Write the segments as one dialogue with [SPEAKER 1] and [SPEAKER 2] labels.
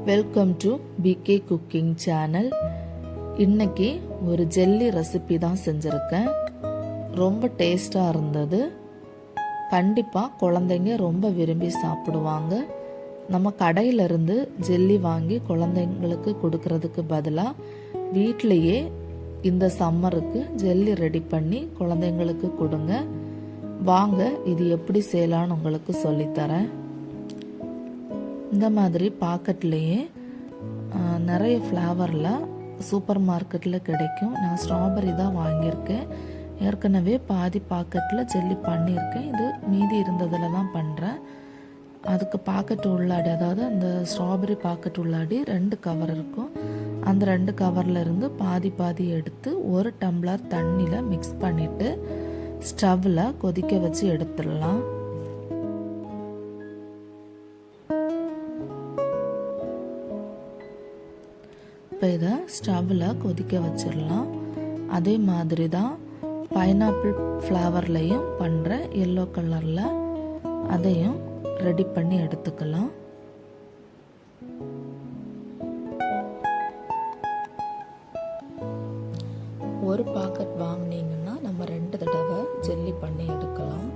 [SPEAKER 1] Welcome to PK cooking channel. இன்னைக்கு ஒரு jelly recipe தான் செஞ்சுருக்கேன். ரொம்ப டேஸ்டாக இருந்தது. கண்டிப்பாக குழந்தைங்க ரொம்ப விரும்பி சாப்பிடுவாங்க. நம்ம கடையிலிருந்து ஜெல்லி வாங்கி குழந்தைங்களுக்கு கொடுக்கறதுக்கு பதிலாக வீட்டிலையே இந்த சம்மருக்கு ஜெல்லி ரெடி பண்ணி குழந்தைங்களுக்கு கொடுங்க. வாங்க இது எப்படி செய்யலான்னு உங்களுக்கு சொல்லித்தரேன். இந்த மாதிரி பாக்கெட்லேயே நிறைய ஃப்ளேவரில் சூப்பர் மார்க்கெட்டில் கிடைக்கும். நான் ஸ்ட்ராபெரி தான் வாங்கியிருக்கேன். ஏற்கனவே பாதி பாக்கெட்டில் ஜெல்லி பண்ணியிருக்கேன். இது மீதி இருந்ததில் தான் பண்ணுறேன். அதுக்கு பாக்கெட் உள்ளாடி, அதாவது அந்த ஸ்ட்ராபெரி பாக்கெட் உள்ளாடி 2 கவர் இருக்கும். அந்த 2 கவரில் இருந்து பாதி எடுத்து 1 டம்ளர் தண்ணியில் மிக்ஸ் பண்ணிவிட்டு ஸ்டவ்வில் கொதிக்க வச்சு எடுத்துடலாம். இப்போ இதை ஸ்டவ்வில் கொதிக்க வச்சிடலாம். அதே மாதிரி தான் பைனாப்பிள் ஃப்ளேவர்லையும் பண்ணுறேன். எல்லோ கலரில் அதையும் ரெடி பண்ணி எடுத்துக்கலாம். ஒரு பாக்கெட் வாங்கினீங்கன்னா நம்ம 2 தடவை ஜெல்லி பண்ணி எடுக்கலாம்.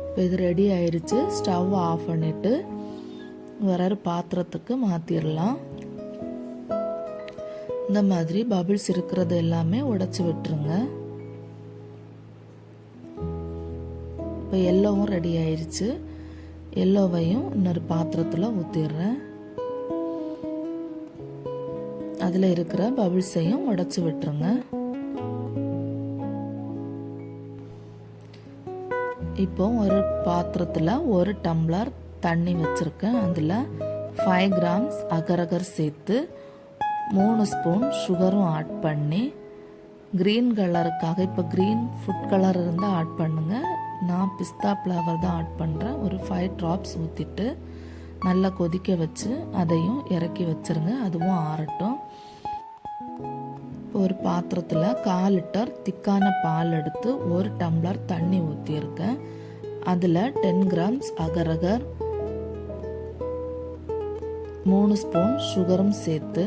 [SPEAKER 1] இப்போ இது ரெடி ஆயிடுச்சு. ஸ்டவ் ஆஃப் பண்ணிவிட்டு வேற பாத்திரத்துக்கு மாற்றிடலாம். இந்த மாதிரி பபிள்ஸ் இருக்கிறது எல்லாமே உடைச்சி விட்டுருங்க. இப்போ எல்லோவும் ரெடி ஆயிடுச்சு. எல்லோவையும் இன்னொரு பாத்திரத்தில் ஊற்றிடுறேன். அதில் இருக்கிற பபிள்ஸையும் உடைச்சி விட்டுருங்க. இப்போ ஒரு பாத்திரத்தில் 1 டம்ளர் தண்ணி வச்சுருக்கேன். அதில் 5 கிராம்ஸ் அகரகர் சேர்த்து 3 ஸ்பூன் சுகரும் ஆட் பண்ணி, க்ரீன் கலருக்காக, இப்போ க்ரீன் ஃபுட் கலர் இருந்தால் ஆட் பண்ணுங்க. நான் பிஸ்தா ஃப்ளேவர் தான் ஆட் பண்ணுறேன். ஒரு 5 ட்ராப்ஸ் ஊற்றிட்டு நல்லா கொதிக்க வச்சு அதையும் இறக்கி வச்சுருங்க. அதுவும் ஆறட்டும். இப்போ ஒரு பாத்திரத்தில் 1/4 லிட்டர் திக்கான பால் எடுத்து 1 டம்ளர் தண்ணி ஊற்றியிருக்கேன். அதில் 10 கிராம்ஸ் அகரகர், 3 ஸ்பூன் சுகரும் சேர்த்து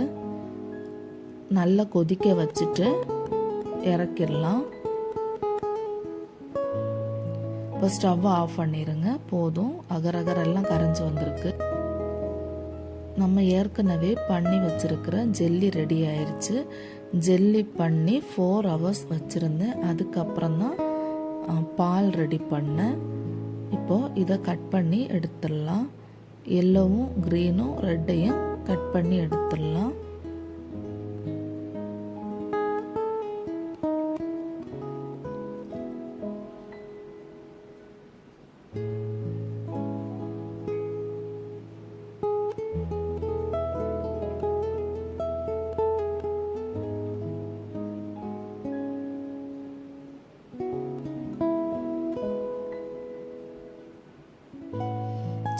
[SPEAKER 1] நல்லா கொதிக்க வச்சுட்டு இறக்கிடலாம். இப்போ ஸ்டவ் ஆஃப் பண்ணிடுங்க. போதும், அகரகர் எல்லாம் கரைஞ்சி வந்திருக்கு. நம்ம ஏற்கனவே பண்ணி வச்சிருக்கிற ஜெல்லி ரெடி ஆயிடுச்சு. ஜெல்லி பண்ணி 4 ஹவர்ஸ் வச்சுருந்தேன். அதுக்கப்புறம் தான் பால் ரெடி பண்ணேன். இப்போது இதை கட் பண்ணி எடுத்துடலாம். எல்லோவும் க்ரீனும் ரெட்டையும் கட் பண்ணி எடுத்துடலாம்.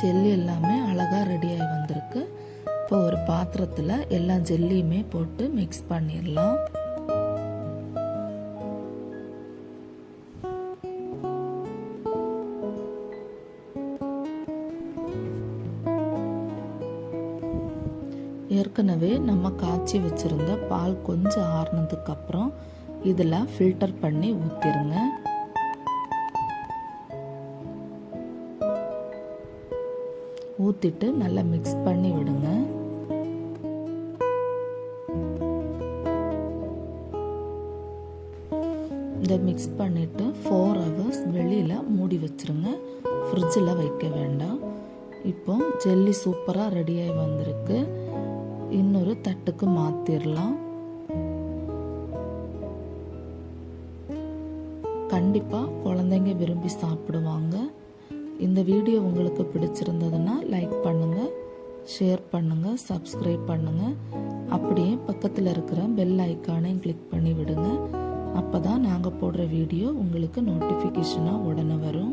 [SPEAKER 1] ஜெல்லி எல்லாமே அழகாக ரெடியாகி வந்திருக்கு. இப்போ ஒரு பாத்திரத்தில் எல்லா ஜெல்லியுமே போட்டு மிக்ஸ் பண்ணிடலாம். ஏற்கனவே நம்ம காய்ச்சி வச்சுருந்த பால் கொஞ்சம் ஆறுனதுக்கப்புறம் இதில் ஃபில்டர் பண்ணி ஊற்றிடுங்க. ஊற்றிட்டு நல்லா மிக்ஸ் பண்ணி விடுங்க. இதை மிக்ஸ் பண்ணிவிட்டு 4 ஹவர்ஸ் வெளியில் மூடி வச்சுருங்க. ஃப்ரிட்ஜில் வைக்க வேண்டாம். இப்போ ஜெல்லி சூப்பராக ரெடியாகி வந்திருக்கு. இன்னொரு தட்டுக்கு மாற்றிடலாம். கண்டிப்பாக குழந்தைங்க விரும்பி சாப்பிடுவாங்க. இந்த வீடியோ உங்களுக்கு பிடிச்சிருந்ததுன்னா லைக் பண்ணுங்கள், ஷேர் பண்ணுங்கள், சப்ஸ்கிரைப் பண்ணுங்கள். அப்படியே பக்கத்தில் இருக்கிற பெல் ஐக்கானையும் கிளிக் பண்ணி விடுங்க. அப்போ தான் நாங்கள் போடுற வீடியோ உங்களுக்கு நோட்டிஃபிகேஷனாக உடனே வரும்.